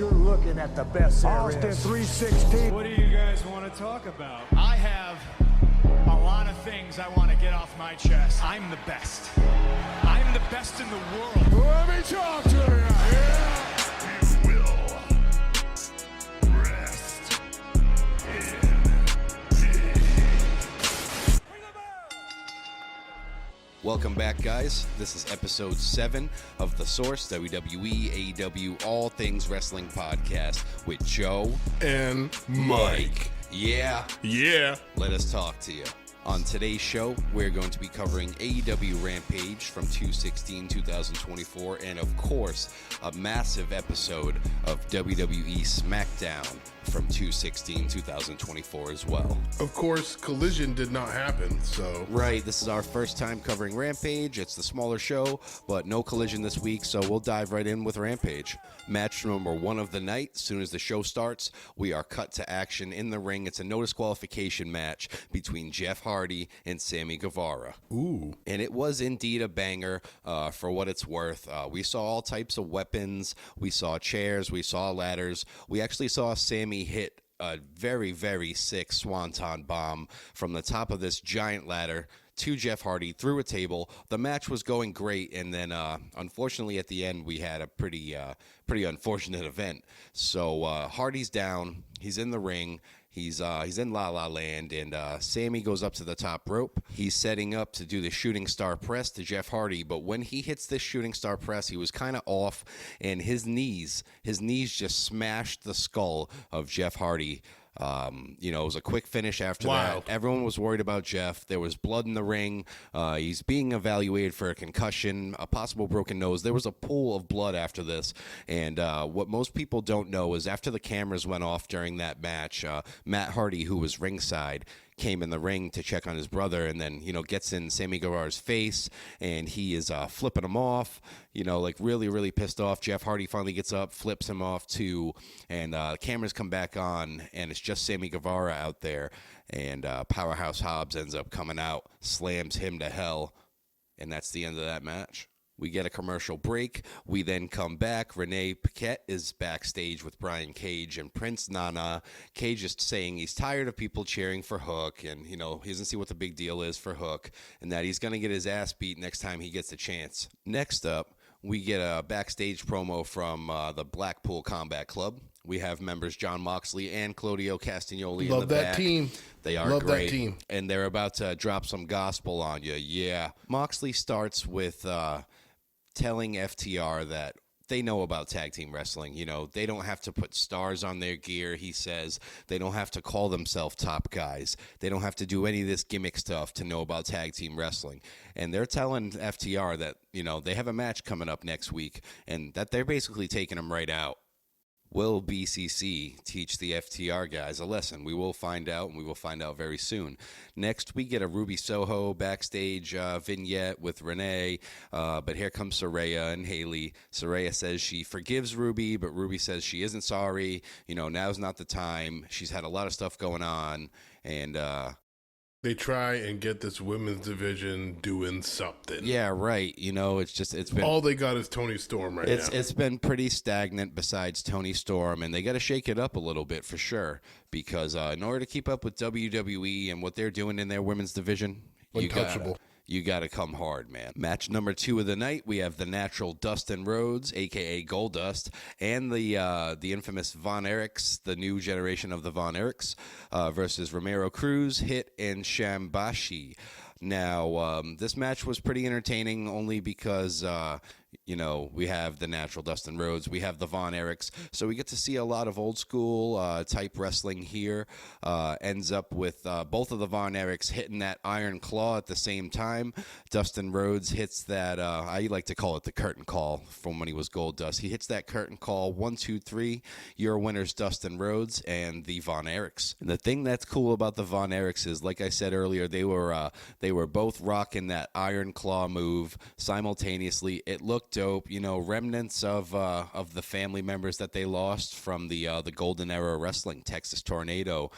You're looking at the best there Austin is. 316. What do you guys want to talk about? I have a lot of things I want to get off my chest. I'm the best. I'm the best in the world. Let me talk to you. Yeah. You will rest in peace. Welcome back, guys. This is episode 7 of The Source, WWE, AEW, All Things Wrestling Podcast with Joe And Mike. Yeah. Yeah. Let us talk to you. On today's show, we're going to be covering AEW Rampage from 2/16/2024, and of course, a massive episode of WWE Smackdown from 2/16/2024 as well. Of course, Collision did not happen, so... Right, this is our first time covering Rampage. It's the smaller show, but no Collision this week, so we'll dive right in with Rampage. Match number 1 of the night. As soon as the show starts, we are cut to action in the ring. It's a no disqualification match between Jeff Hardy and Sammy Guevara. Ooh. And it was indeed a banger for what it's worth. We saw all types of weapons. We saw chairs. We saw ladders. We actually saw Sammy hit a very, very sick swanton bomb from the top of this giant ladder to Jeff Hardy through a table. The match was going great, and then unfortunately at the end we had a pretty unfortunate event. So Hardy's down. He's in the ring. He's in La La Land, and Sammy goes up to the top rope. He's setting up to do the shooting star press to Jeff Hardy, but when he hits this shooting star press, he was kind of off, and his knees just smashed the skull of Jeff Hardy. It was a quick finish after that. Everyone was worried about Jeff. There was blood in the ring. He's being evaluated for a concussion, a possible broken nose. There was a pool of blood after this. And what most people don't know is after the cameras went off during that match, Matt Hardy, who was ringside, came in the ring to check on his brother, and then, gets in Sammy Guevara's face, and he is flipping him off, really, really pissed off. Jeff Hardy finally gets up, flips him off too, and cameras come back on, and it's just Sammy Guevara out there, and Powerhouse Hobbs ends up coming out, slams him to hell, and that's the end of that match. We get a commercial break. We then come back. Renee Paquette is backstage with Brian Cage and Prince Nana. Cage is saying he's tired of people cheering for Hook, and, he doesn't see what the big deal is for Hook, and that he's going to get his ass beat next time he gets a chance. Next up, we get a backstage promo from the Blackpool Combat Club. We have members John Moxley and Claudio Castagnoli in the back. Love that team. They are Love great. that team. And they're about to drop some gospel on you. Yeah. Moxley starts with telling FTR that they know about tag team wrestling. They don't have to put stars on their gear, he says. They don't have to call themselves top guys. They don't have to do any of this gimmick stuff to know about tag team wrestling. And they're telling FTR that, they have a match coming up next week, and that they're basically taking them right out. Will BCC teach the FTR guys a lesson? We will find out, and we will find out very soon. Next, we get a Ruby Soho backstage vignette with Renee, but here comes Saraya and Haley. Saraya says she forgives Ruby, but Ruby says she isn't sorry. Now's not the time. She's had a lot of stuff going on, and they try and get this women's division doing something. Yeah, right. It's been all they got is Tony Storm now. It's been pretty stagnant besides Tony Storm, and they got to shake it up a little bit for sure, because in order to keep up with WWE and what they're doing in their women's division, untouchable. You got to come hard, man. Match number 2 of the night, we have the natural Dustin Rhodes, a.k.a. Goldust, and the infamous Von Erichs, the new generation of the Von Erichs, versus Romero Cruz, Hit, and Shambashi. Now, this match was pretty entertaining only because, we have the natural Dustin Rhodes, we have the Von Erichs, so we get to see a lot of old school type wrestling here. Ends up with both of the Von Erichs hitting that iron claw at the same time. Dustin Rhodes hits that, I like to call it the curtain call from when he was Goldust. He hits that curtain call, 1, 2, 3, your winners Dustin Rhodes and the Von Erichs. And the thing that's cool about the Von Erichs is, like I said earlier, they were both rocking that iron claw move simultaneously. It looked dope, remnants of the family members that they lost from the golden era of wrestling, Texas Tornado,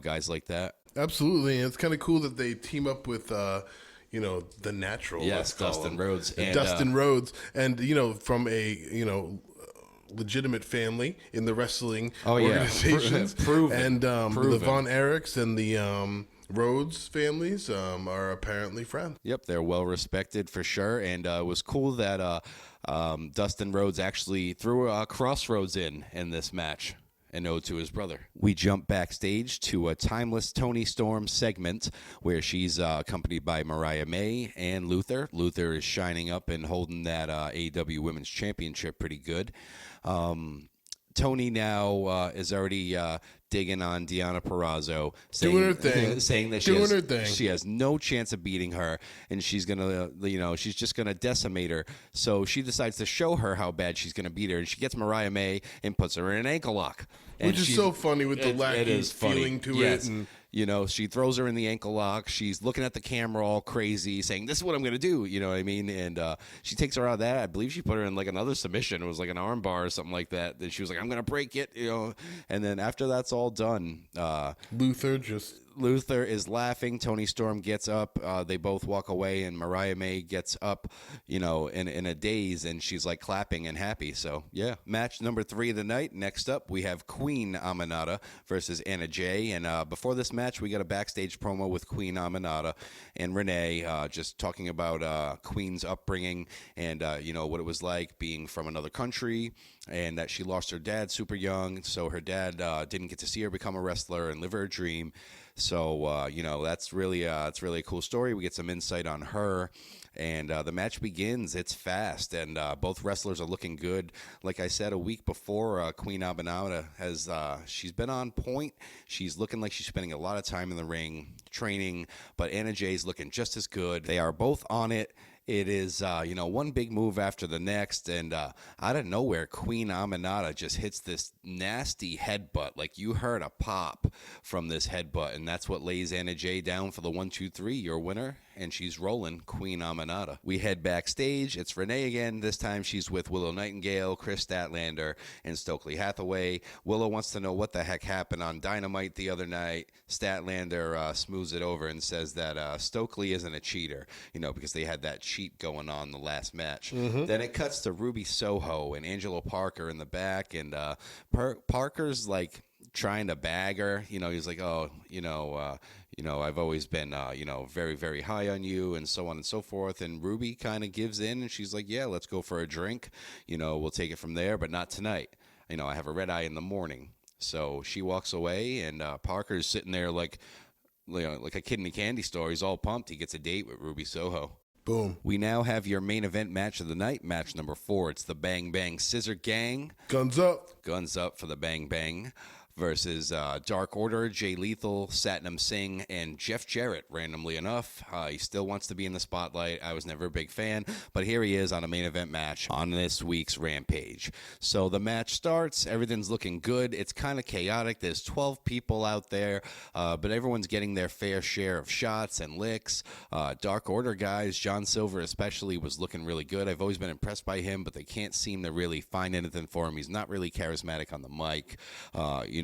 guys like that. Absolutely, and it's kind of cool that they team up with the natural. Yes, Dustin Rhodes and Dustin Rhodes, and from a legitimate family in the wrestling Oh, yeah. organizations. Proven. And the Proven. Von Erichs and the Rhodes families are apparently friends. Yep, they're well respected for sure, and it was cool that Dustin Rhodes actually threw a Crossroads in this match. An ode to his brother. We jump backstage to a timeless Toni Storm segment where she's accompanied by Mariah May and Luther. Luther is shining up and holding that AEW Women's Championship pretty good. Toni now is already digging on Deonna Purrazzo, saying Doing her thing. saying that she has no chance of beating her, and she's she's just gonna decimate her. So she decides to show her how bad she's gonna beat her, and she gets Mariah May and puts her in an ankle lock. Which is so funny with the lackeys feeling to it. And she throws her in the ankle lock. She's looking at the camera all crazy, saying, "This is what I'm going to do." You know what I mean? And she takes her out of that. I believe she put her in like another submission. It was like an arm bar or something like that. Then she was like, "I'm going to break it," And then after that's all done, Luther is laughing. Toni Storm gets up. They both walk away, and Mariah May gets up, in a daze, and she's like clapping and happy. So, yeah. Match number 3 of the night. Next up, we have Queen Aminata versus Anna Jay. And before this match, we got a backstage promo with Queen Aminata and Renee just talking about Queen's upbringing and, what it was like being from another country, and that she lost her dad super young. So her dad didn't get to see her become a wrestler and live her dream. So, that's really it's really a cool story. We get some insight on her, and the match begins. It's fast, and both wrestlers are looking good. Like I said, a week before, Queen Aminata she's been on point. She's looking like she's spending a lot of time in the ring training, but Anna Jay's looking just as good. They are both on it. It is, one big move after the next, and out of nowhere, Queen Aminata just hits this nasty headbutt. Like, you heard a pop from this headbutt, and that's what lays Anna Jay down for the 1-2-3, your winner, and she's rolling Queen Aminata. We head backstage. It's Renee again. This time she's with Willow Nightingale, Chris Statlander, and Stokely Hathaway. Willow wants to know what the heck happened on Dynamite the other night. Statlander smooths it over and says that Stokely isn't a cheater, because they had that cheat going on the last match. Mm-hmm. Then it cuts to Ruby Soho and Angelo Parker in the back, and Parker's like trying to bag her. He's like, I've always been, very, very high on you, and so on and so forth. And Ruby kind of gives in, and she's like, yeah, let's go for a drink. We'll take it from there, but not tonight. I have a red eye in the morning. So she walks away, and Parker's sitting there like a kid in a candy store. He's all pumped. He gets a date with Ruby Soho. Boom. We now have your main event match of the night, match number 4. It's the Bang Bang Scissor Gang. Guns up. Guns up for the Bang Bang versus Dark Order, Jay Lethal, Satnam Singh, and Jeff Jarrett, randomly enough. He still wants to be in the spotlight. I was never a big fan, but here he is on a main event match on this week's Rampage. So the match starts. Everything's looking good. It's kind of chaotic. There's 12 people out there, but everyone's getting their fair share of shots and licks. Dark Order guys, John Silver especially, was looking really good. I've always been impressed by him, but they can't seem to really find anything for him. He's not really charismatic on the mic.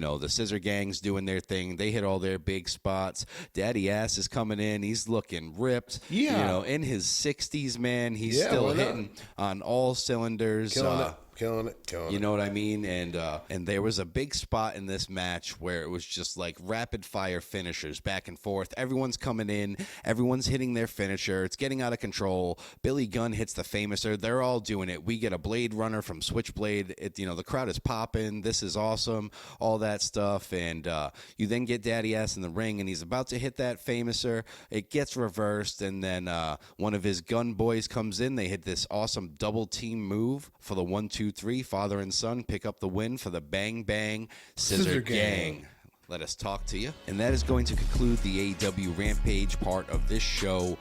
The Scissor Gang's doing their thing. They hit all their big spots. Daddy Ass is coming in. He's looking ripped. Yeah. In his 60s, man. He's still hitting on all cylinders. Killing it. You know what I mean? And there was a big spot in this match where it was just like rapid fire finishers back and forth. Everyone's coming in. Everyone's hitting their finisher. It's getting out of control. Billy Gunn hits the famouser. They're all doing it. We get a Blade Runner from Switchblade. The crowd is popping. This is awesome. All that stuff. And you then get Daddy Ass in the ring, and he's about to hit that famouser. It gets reversed, and then one of his gun boys comes in. They hit this awesome double team move for the 1-2-3. Father and son pick up the win for the Bang Bang Scissor Gang. Let us talk to you. And that is going to conclude the AEW Rampage part of this show.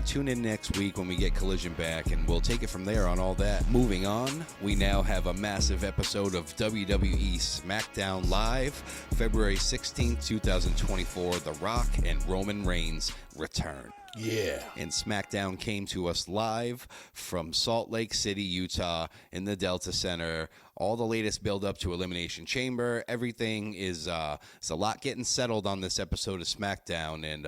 Tune in next week when we get Collision back, and we'll take it from there on all that. Moving on, we now have a massive episode of WWE Smackdown Live, February 16th, 2024. The Rock and Roman Reigns return. Yeah. And SmackDown came to us live from Salt Lake City, Utah, in the Delta Center. All the latest build up to Elimination Chamber. Everything is it's a lot getting settled on this episode of SmackDown. And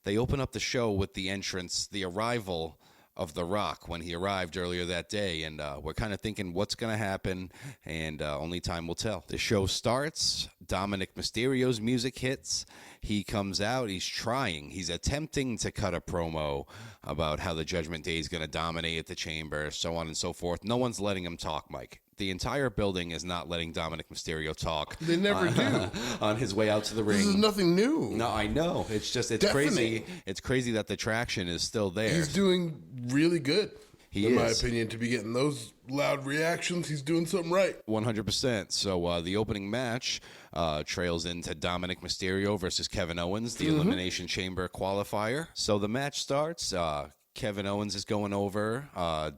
they open up the show with the entrance, the arrival of The Rock when he arrived earlier that day, and we're kind of thinking what's going to happen, and only time will tell. The show starts. Dominic Mysterio's music hits. He comes out. He's attempting to cut a promo about how the Judgment Day is going to dominate the Chamber, so on and so forth. No one's letting him talk, Mike. The entire building is not letting Dominic Mysterio talk. They never do. On his way out to the ring. This is nothing new. No, I know. It's crazy. It's crazy that the traction is still there. He's doing really good. In my opinion, to be getting those loud reactions, he's doing something right. 100%. So the opening match trails into Dominic Mysterio versus Kevin Owens, the Elimination Chamber qualifier. So the match starts. Kevin Owens is going over.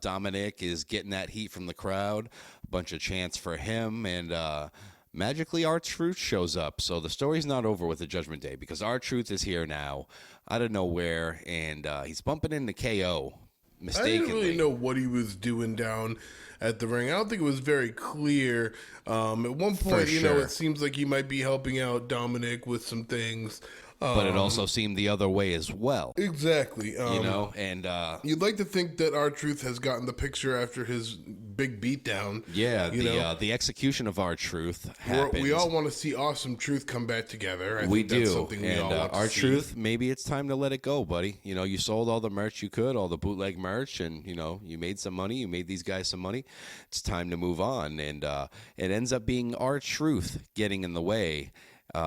Dominic is getting that heat from the crowd. A bunch of chants for him. And magically, R-Truth shows up. So the story's not over with the Judgment Day because R-Truth is here now out of nowhere. And he's bumping into KO mistakenly. I didn't really know what he was doing down at the ring. I don't think it was very clear. At one point, it seems like he might be helping out Dominic with some things. But it also seemed the other way as well. Exactly. And you'd like to think that R-Truth has gotten the picture after his big beatdown. Yeah, the execution of R-Truth happened. We all want to see Awesome Truth come back together. I we think do. That's something we all want to R-Truth, maybe it's time to let it go, buddy. You sold all the merch you could, all the bootleg merch, and, you made some money. You made these guys some money. It's time to move on. And it ends up being R-Truth getting in the way.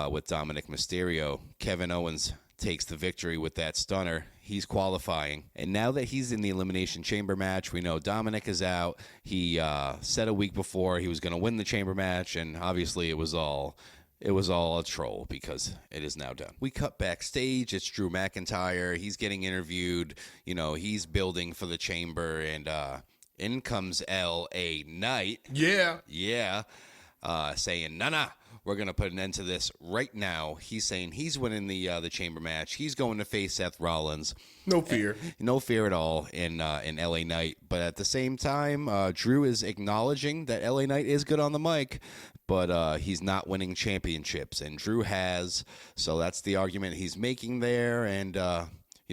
With Dominic Mysterio. Kevin Owens takes the victory with that stunner. He's qualifying. And now that he's in the Elimination Chamber match, we know Dominic is out. He said a week before he was going to win the Chamber match, and obviously it was all a troll because it is now done. We cut backstage. It's Drew McIntyre. He's getting interviewed. He's building for the Chamber, and in comes L.A. Knight. Yeah. Saying, nah. We're going to put an end to this right now. He's saying he's winning the Chamber match. He's going to face Seth Rollins. No fear. No fear at all in LA Knight. But at the same time, Drew is acknowledging that LA Knight is good on the mic, but he's not winning championships. And Drew has. So that's the argument he's making there. And,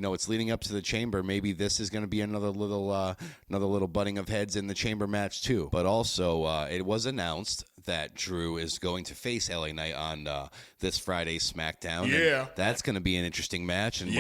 it's leading up to the Chamber. Maybe this is going to be another little butting of heads in the Chamber match, too. But also, it was announced that Drew is going to face LA Knight on this Friday's SmackDown. Yeah. And that's going to be an interesting match. And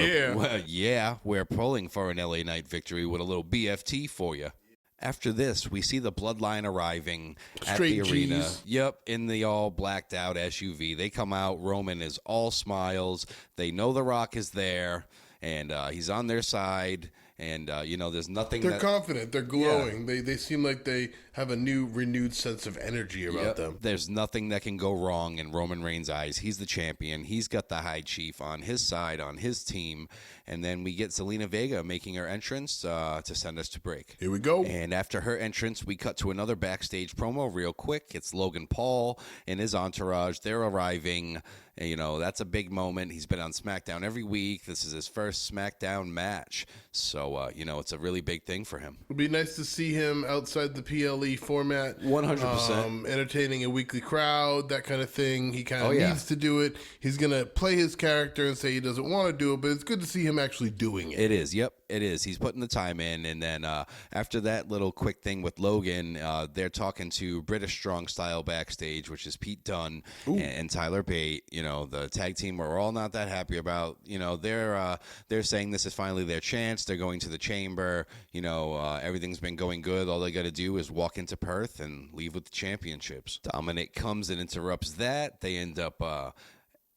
we're pulling for an LA Knight victory with a little BFT for you. After this, we see the Bloodline arriving at the arena. Yep, in the all blacked out SUV. They come out. Roman is all smiles. They know The Rock is there, and he's on their side. And, there's nothing. They're confident. They're glowing. Yeah. They seem like they have a new, renewed sense of energy about them. There's nothing that can go wrong in Roman Reigns' eyes. He's the champion. He's got the High Chief on his side, on his team. And then we get Zelina Vega making her entrance to send us to break. Here we go. And after her entrance, we cut to another backstage promo real quick. It's Logan Paul and his entourage. They're arriving. And, that's a big moment. He's been on SmackDown every week. This is his first SmackDown match. So, it's a really big thing for him. It'd be nice to see him outside the PLE format. 100%. Entertaining a weekly crowd, that kind of thing. He kind of needs to do it. He's going to play his character and say he doesn't want to do it, but it's good to see him actually doing it. It is. Yep, it is. He's putting the time in. And then after that little quick thing with Logan, they're talking to British Strong Style backstage, which is Pete Dunne and Tyler Bate. The tag team we're all not that happy about. They're saying this is finally their chance. They're going to the Chamber. Everything's been going good. All they got to do is walk into Perth and leave with the championships. Dominic comes and interrupts that. They end up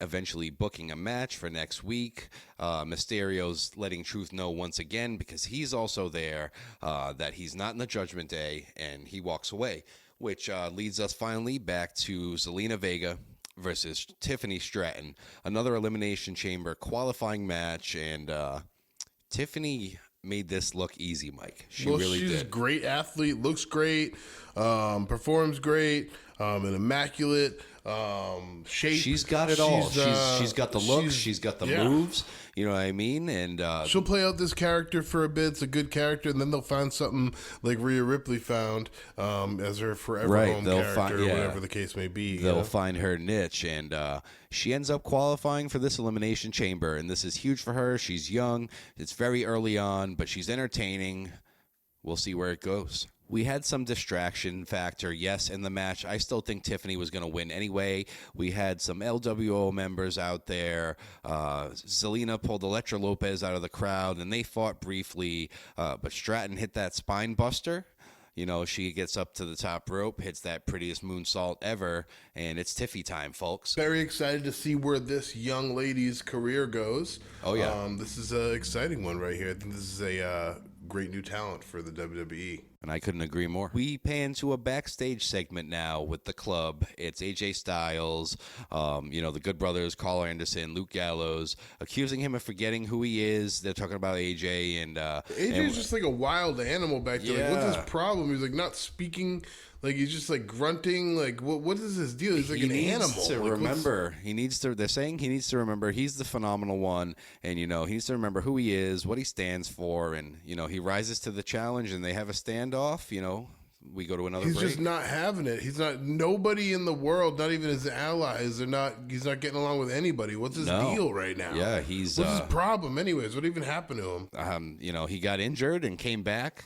eventually booking a match for next week. Mysterio's letting Truth know once again, because he's also there, that he's not in the Judgment Day, and he walks away, which leads us finally back to Zelina Vega versus Tiffany Stratton, another Elimination Chamber qualifying match, and Tiffany made this look easy, Mike. She really did. She's a great athlete, looks great, performs great. and immaculate. Shape. She's got it all. She's got the looks. She's got the moves. You know what I mean? And she'll play out this character for a bit. It's a good character, and then they'll find something like Rhea Ripley found as her forever home character, or whatever the case may be. They'll find her niche, and she ends up qualifying for this Elimination Chamber, and this is huge for her. She's young. It's very early on, but she's entertaining. We'll see where it goes. We had some distraction factor, yes, in the match. I still think Tiffany was going to win anyway. We had some LWO members out there. Zelina pulled Elektra Lopez out of the crowd, and they fought briefly. But Stratton hit that spine buster. You know, she gets up to the top rope, hits that prettiest moonsault ever, and it's Tiffy time, folks. Very excited to see where this young lady's career goes. Oh, yeah. This is an exciting one right here. I think this is a great new talent for the WWE. And I couldn't agree more. We pay into a backstage segment now with the club. It's AJ Styles, the Good Brothers, Carl Anderson, Luke Gallows, accusing him of forgetting who he is. They're talking about AJ. And AJ's just like a wild animal back there. Yeah. Like, what's his problem? He's like not speaking. Like, he's just like grunting. Like, what is his deal? He's like an animal. They're saying he needs to remember he's the phenomenal one. And, he needs to remember who he is, what he stands for. And, he rises to the challenge and they have a standoff. We go to another break. He's just not having it. Nobody in the world, not even his allies, he's not getting along with anybody. What's his deal right now? Yeah, what's his problem anyways? What even happened to him? He got injured and came back,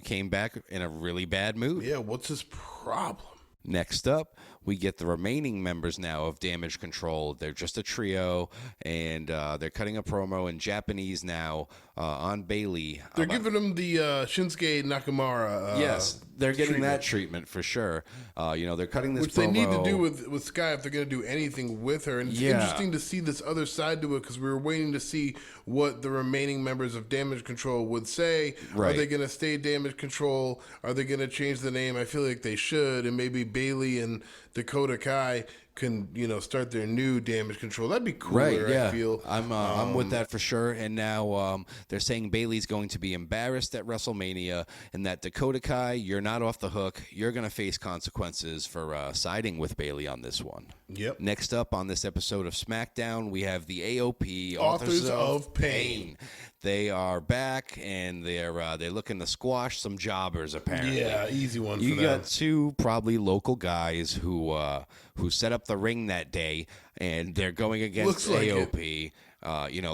came back in a really bad mood. Yeah, what's his problem? Next up, we get the remaining members now of Damage Control. They're just a trio, and they're cutting a promo in Japanese now on Bailey. They're giving him the Shinsuke Nakamura. Yes, they're getting that treatment for sure. They're cutting this which promo. They need to do with Sky if they're going to do anything with her. And it's interesting to see this other side to it because we were waiting to see what the remaining members of Damage Control would say. Right. Are they going to stay Damage Control? Are they going to change the name? I feel like they should, and maybe Bailey and Dakota Kai can start their new Damage Control. That'd be cooler. Right? Yeah, I feel I'm with that for sure. And now they're saying Bailey's going to be embarrassed at WrestleMania, and that Dakota Kai, you're not off the hook. You're going to face consequences for siding with Bailey on this one. Yep. Next up on this episode of SmackDown, we have the AOP, Authors of Pain. They are back, and they're looking to squash some jobbers, apparently. Yeah, easy one for them. You got two probably local guys who set up the ring that day, and they're going against AOP.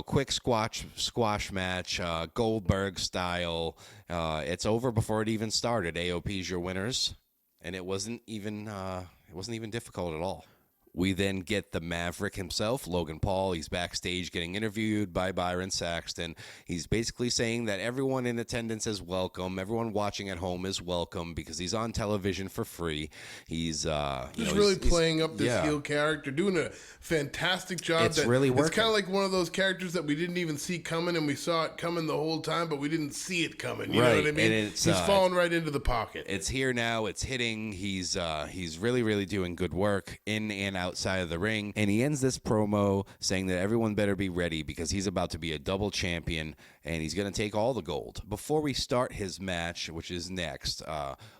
Quick squash match, Goldberg style. It's over before it even started. AOP's your winners, and it wasn't even difficult at all. We then get the Maverick himself, Logan Paul. He's backstage getting interviewed by Byron Saxton. He's basically saying that everyone in attendance is welcome. Everyone watching at home is welcome because he's on television for free. He's really playing up this heel character, doing a fantastic job. It's really working. It's kind of like one of those characters that we didn't even see coming, and we saw it coming the whole time, but we didn't see it coming. You know what I mean? And he's falling right into the pocket. It's here now. It's hitting. He's really, really doing good work in and outside of the ring. And he ends this promo saying that everyone better be ready because he's about to be a double champion and he's going to take all the gold. Before we start his match, which is next,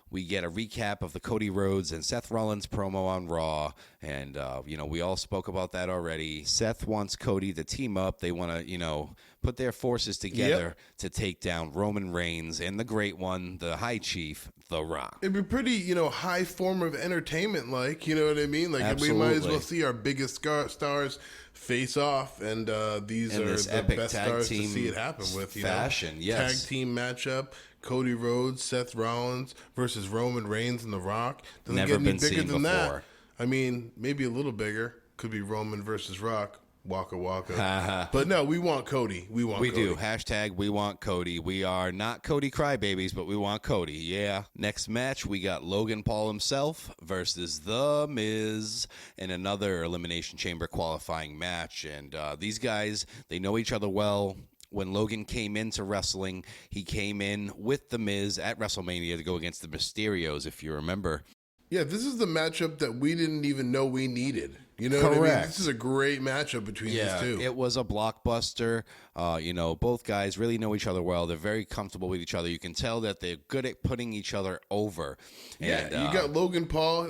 we get a recap of the Cody Rhodes and Seth Rollins promo on Raw. And, we all spoke about that already. Seth wants Cody to team up. They want to, put their forces together to take down Roman Reigns and the Great One, the High Chief, The Rock. It'd be pretty, high form of entertainment, you know what I mean? Like, Absolutely. We might as well see our biggest stars face off, and these are the best stars to see it happen with. Fashion, yes. Tag team matchup. Cody Rhodes, Seth Rollins versus Roman Reigns and The Rock. Doesn't Never get any been bigger seen than before. that. I mean, maybe a little bigger. Could be Roman versus Rock. Waka waka. But no, we want Cody. We Cody. Do. Hashtag we want Cody. We are not Cody crybabies, but we want Cody. Yeah. Next match, we got Logan Paul himself versus The Miz in another Elimination Chamber qualifying match. And these guys, they know each other well. When Logan came into wrestling, he came in with The Miz at WrestleMania to go against the Mysterios, if you remember. Yeah, this is the matchup that we didn't even know we needed. You know what I mean? This is a great matchup between these two. It was a blockbuster. Both guys really know each other well. They're very comfortable with each other. You can tell that they're good at putting each other over. And, you got Logan Paul,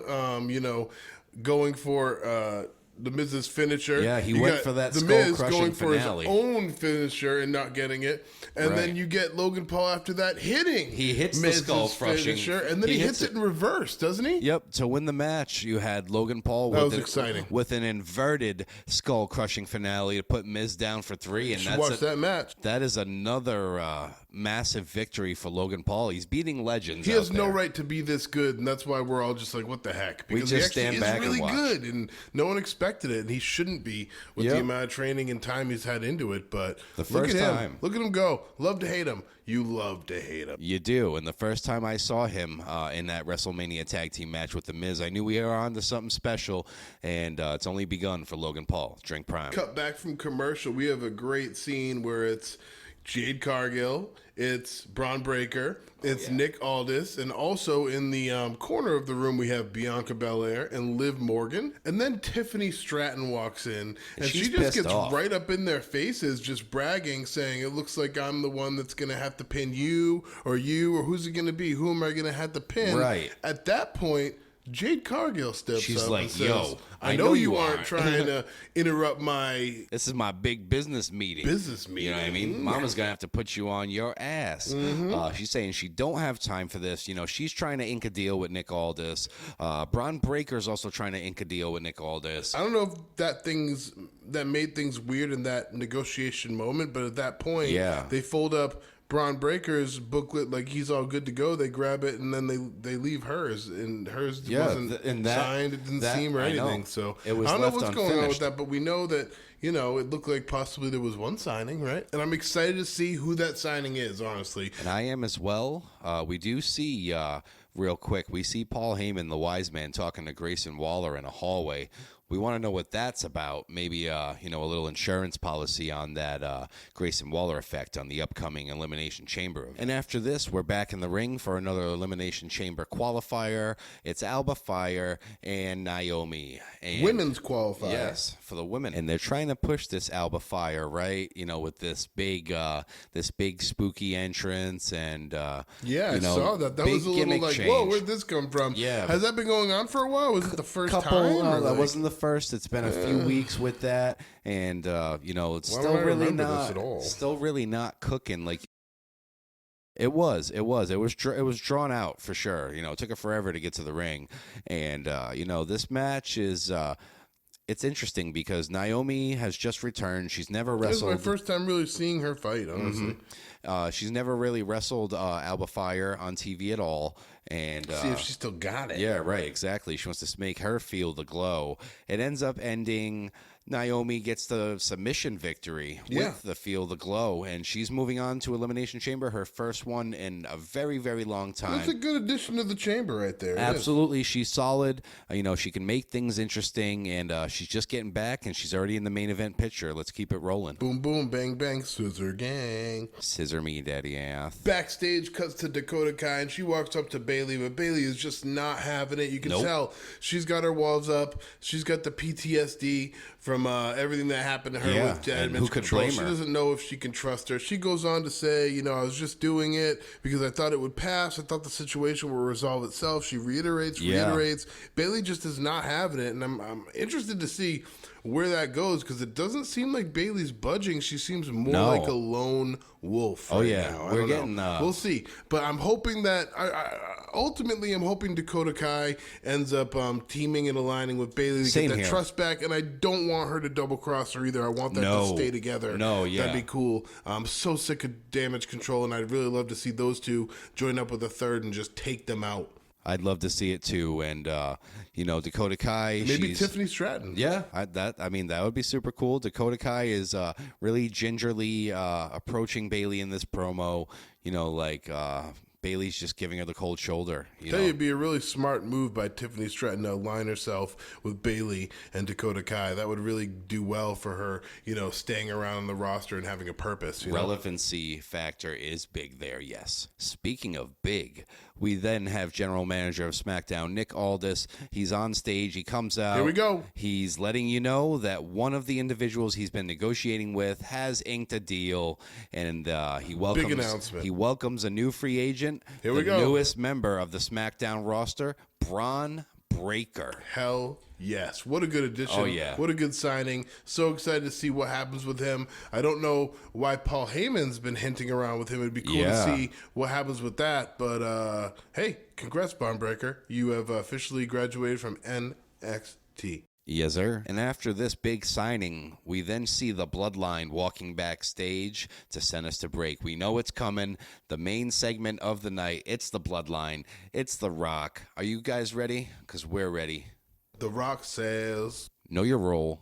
going for the Miz's finisher. Yeah, he went for that The Miz skull-crushing going for finale. his own finisher and not getting it. And then you get Logan Paul after that hitting. He hits Miz's the skull-crushing finisher, and then he hits it in reverse, doesn't he? Yep. To win the match, you had Logan Paul with an inverted skull-crushing finale to put Miz down for 3. And Watch that match. That is another massive victory for Logan Paul. He's beating legends. He has no right to be this good, and that's why we're all just like, what the heck? Because we just he actually stand back is really and watch. good, and no one expected it, and he shouldn't be with the amount of training and time he's had into it. But look at him. Look at him go. Love to hate him. You love to hate him. You do. And the first time I saw him in that WrestleMania tag team match with The Miz, I knew we were on to something special, and it's only begun for Logan Paul. Drink prime. Cut back from commercial. We have a great scene where it's Jade Cargill, it's Braun Breaker, it's Nick Aldis, and also in the corner of the room we have Bianca Belair and Liv Morgan, and then Tiffany Stratton walks in, and she just gets right up in their faces, just bragging, saying, it looks like I'm the one that's going to have to pin you, or who's it going to be? Who am I going to have to pin? Right. At that point, Jade Cargill steps up like, and says, yo, I know you aren't trying to interrupt my... This is my big business meeting. You know what I mean? Mama's going to have to put you on your ass. She's saying she don't have time for this. She's trying to ink a deal with Nick Aldis. Braun Breaker's also trying to ink a deal with Nick Aldis. I don't know if that made things weird in that negotiation moment, but at that point, they fold up Braun Breaker's booklet like he's all good to go. They grab it and then they leave hers, and hers wasn't signed. It didn't seem or anything. So I don't know what's going on with that, but we know that it looked like possibly there was one signing, right? And I'm excited to see who that signing is, honestly. And I am as well. We do see real quick. We see Paul Heyman, the wise man, talking to Grayson Waller in a hallway. We want to know what that's about. Maybe, a little insurance policy on that Grayson Waller effect on the upcoming Elimination Chamber. And after this, we're back in the ring for another Elimination Chamber qualifier. It's Alba Fire and Naomi. And women's qualifier. Yes, for the women. And they're trying to push this Alba Fire, right? With this big spooky entrance and I saw that. That was a little like, whoa, where'd this come from? Yeah. Has that been going on for a while? Was it the first time? That wasn't the first. It's been a few weeks with that, and it's still really not cooking like it was. It was drawn out for sure. It took it forever to get to the ring, and this match is. It's interesting because Naomi has just returned. She's never wrestled. This is my first time really seeing her fight, honestly. She's never really wrestled Alba Fire on TV at all. And see if she still got it. Yeah, right, exactly. She wants to make her feel the glow. It ends up ending. Naomi gets the submission victory with the Feel the Glow, and she's moving on to Elimination Chamber, her first one in a very, very long time. That's a good addition to the chamber right there. Absolutely. She's solid. She can make things interesting, and she's just getting back, and she's already in the main event picture. Let's keep it rolling. Boom, boom, bang, bang, scissor gang. Scissor me, daddy ass. Backstage cuts to Dakota Kai, and she walks up to Bayley, but Bayley is just not having it. You can tell she's got her walls up. She's got the PTSD from everything that happened to her with damage control. She doesn't know if she can trust her. She goes on to say, I was just doing it because I thought it would pass. I thought the situation would resolve itself. She reiterates. Bayley just is not having it, and I'm interested to see where that goes because it doesn't seem like Bayley's budging. She seems more like a lone wolf. Now. We're getting. We'll see, but I'm hoping that ultimately I'm hoping Dakota Kai ends up teaming and aligning with Bayley to get that trust back. And I don't want her to double cross her either. I want that to stay together. That'd be cool. I'm so sick of Damage Control, and I'd really love to see those two join up with a third and just take them out. I'd love to see it too, and Dakota Kai. Maybe Tiffany Stratton. Yeah, that would be super cool. Dakota Kai is really gingerly approaching Bayley in this promo. Bayley's just giving her the cold shoulder. It'd be a really smart move by Tiffany Stratton to align herself with Bayley and Dakota Kai. That would really do well for her, staying around on the roster and having a purpose. Relevancy factor is big there, yes. Speaking of big, We then have general manager of SmackDown, Nick Aldis. He's on stage. He comes out. Here we go. He's letting you know that one of the individuals he's been negotiating with has inked a deal, and he welcomes. Big announcement. He welcomes a new free agent. Here we go. The newest member of the SmackDown roster, Braun Breaker. Hell yes. What a good addition. Oh, yeah. What a good signing. So excited to see what happens with him. I don't know why Paul Heyman's been hinting around with him. It'd be cool to see what happens with that. But, hey, congrats, Braun Breaker. You have officially graduated from NXT. Yes, sir. And after this big signing, we then see the Bloodline walking backstage to send us to break. We know it's coming. The main segment of the night, it's the Bloodline. It's The Rock. Are you guys ready? Because we're ready. The Rock says, Know your role.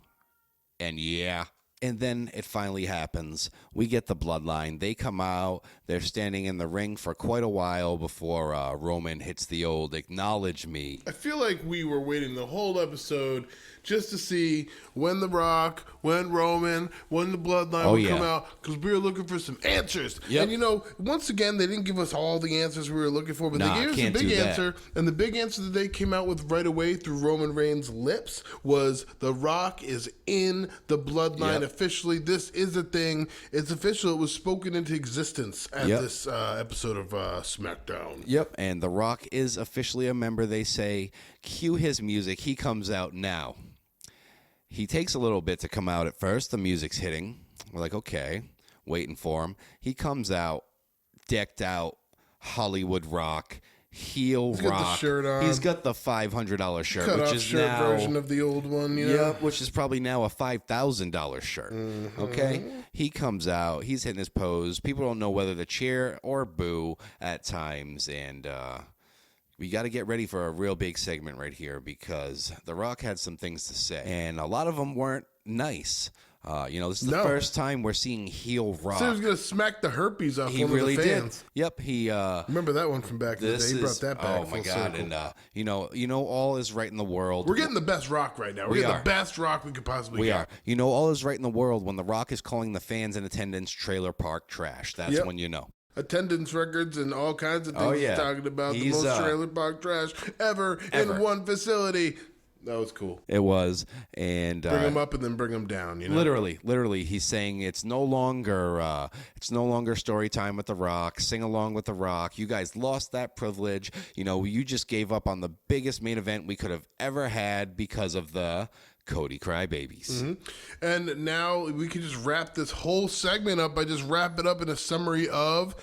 And yeah. And then it finally happens. We get the Bloodline. They come out. They're standing in the ring for quite a while before Roman hits the old acknowledge me. I feel like we were waiting the whole episode just to see when The Rock, when Roman, when the Bloodline would come out, because we were looking for some answers. Yep. And, you know, once again, they didn't give us all the answers we were looking for, but they gave us a big answer. And the big answer that they came out with right away through Roman Reigns' lips was The Rock is in the Bloodline officially. This is a thing. It's official. It was spoken into existence at this episode of SmackDown. Yep, and The Rock is officially a member, they say. Cue his music. He comes out now. He takes a little bit to come out at first. The music's hitting. We're like, okay, waiting for him. He comes out, decked out, Hollywood Rock, heel He's rock. got the shirt on. He's got the $500 shirt, Cut which off is shirt now version of the old one, you know? which is probably now a $5,000 shirt. Okay, he comes out. He's hitting his pose. People don't know whether to cheer or boo at times, and we got to get ready for a real big segment right here because The Rock had some things to say, and a lot of them weren't nice. This is the first time we're seeing heel Rock. So he was going to smack the herpes off He one really of the fans. did. Yep, he. Remember that one from back in the day? He brought that back. Oh my full God! circle. And all is right in the world. We're getting the best Rock right now. We're getting the best Rock we could possibly get. We are. All is right in the world when The Rock is calling the fans in attendance trailer park trash. That's when you know. Attendance records and all kinds of things he's talking about. The most trailer park trash ever in one facility. That was cool. It was, and bring him up and then bring him down. You know, literally, he's saying it's no longer story time with The Rock. Sing along with The Rock. You guys lost that privilege. You just gave up on the biggest main event we could have ever had because of the Cody Crybabies. Mm-hmm. And now we can just wrap this whole segment up by just wrap it up in a summary of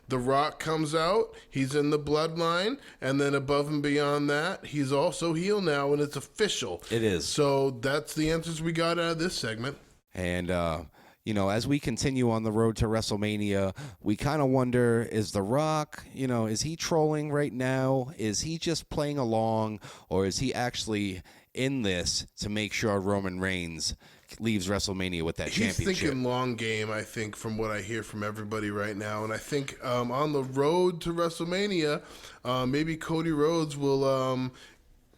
The Rock comes out, he's in the Bloodline, and then above and beyond that, he's also heel now, and it's official. It is. So that's the answers we got out of this segment. And, as we continue on the road to WrestleMania, we kind of wonder, is The Rock, is he trolling right now? Is he just playing along? Or is he actually in this to make sure Roman Reigns leaves WrestleMania with that championship? He's thinking long game, I think, from what I hear from everybody right now. And I think on the road to WrestleMania, maybe Cody Rhodes will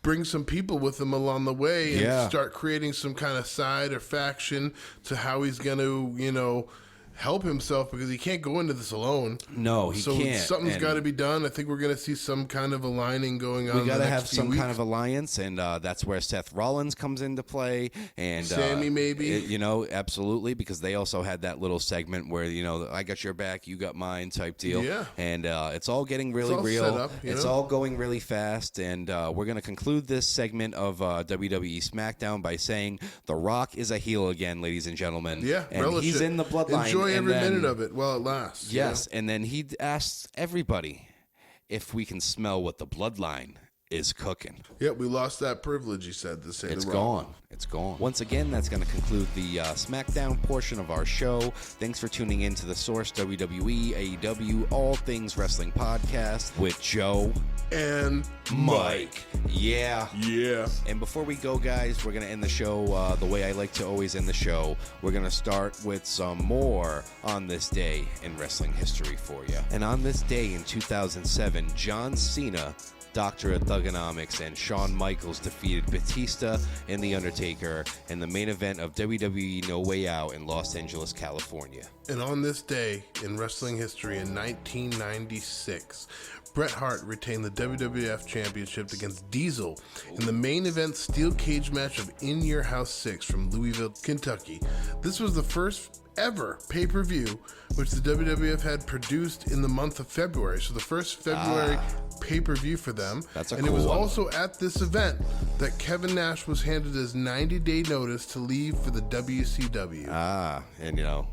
bring some people with him along the way and start creating some kind of side or faction to how he's going to, help himself, because he can't go into this alone. No, he can't. So something's got to be done. I think we're going to see some kind of aligning going on. We got to have some kind of alliance, and that's where Seth Rollins comes into play. And Sammy, maybe. Absolutely, because they also had that little segment where, I got your back, you got mine type deal. Yeah. And it's all getting really real. Set up, it's all going really fast. And we're going to conclude this segment of WWE Smackdown by saying The Rock is a heel again, ladies and gentlemen. Yeah, and he's in the Bloodline. Enjoy every minute of it while it lasts. Yes, and then he asks everybody if we can smell what the Bloodline is cooking. Yep, we lost that privilege, he said, to say it's the gone. Rock. It's gone. Once again, that's going to conclude the SmackDown portion of our show. Thanks for tuning in to The Source WWE, AEW, All Things Wrestling Podcast with Joe and Mike. Yeah. And before we go, guys, we're going to end the show the way I like to always end the show. We're going to start with some more on this day in wrestling history for you. And on this day in 2007, John Cena, Doctor of Thugonomics, and Shawn Michaels defeated Batista and The Undertaker in the main event of WWE No Way Out in Los Angeles, California. And on this day in wrestling history in 1996, Bret Hart retained the WWF Championship against Diesel in the main event steel cage match of In Your House 6 from Louisville, Kentucky. This was the first ever pay-per-view which the WWF had produced in the month of February. So the first February pay-per-view for them. That's a and cool it was one. also at this event that Kevin Nash was handed his 90-day notice to leave for the WCW. And you know,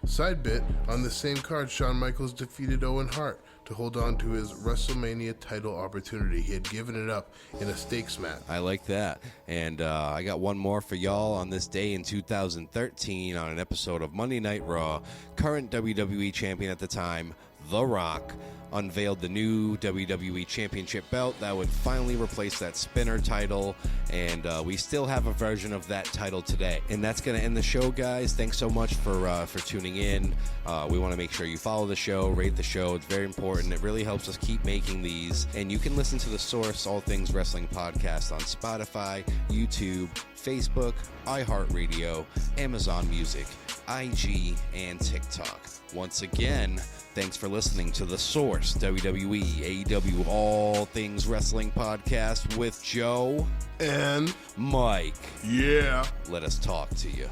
Side bit, on the same card, Shawn Michaels defeated Owen Hart to hold on to his WrestleMania title opportunity. He had given it up in a stakes match. I like that. And I got one more for y'all on this day in 2013 on an episode of Monday Night Raw. Current WWE champion at the time, The Rock, unveiled the new WWE Championship belt that would finally replace that spinner title, and we still have a version of that title today. And that's going to end the show, guys. Thanks so much for tuning in. We want to make sure you follow the show, rate the show. It's very important. It really helps us keep making these. And you can listen to The Source All Things Wrestling podcast on Spotify, YouTube, Facebook, iHeartRadio, Amazon Music, IG, and TikTok. Once again, thanks for listening to The Source, WWE, AEW, All Things Wrestling podcast with Joe And Mike. yeah, Let us talk to you.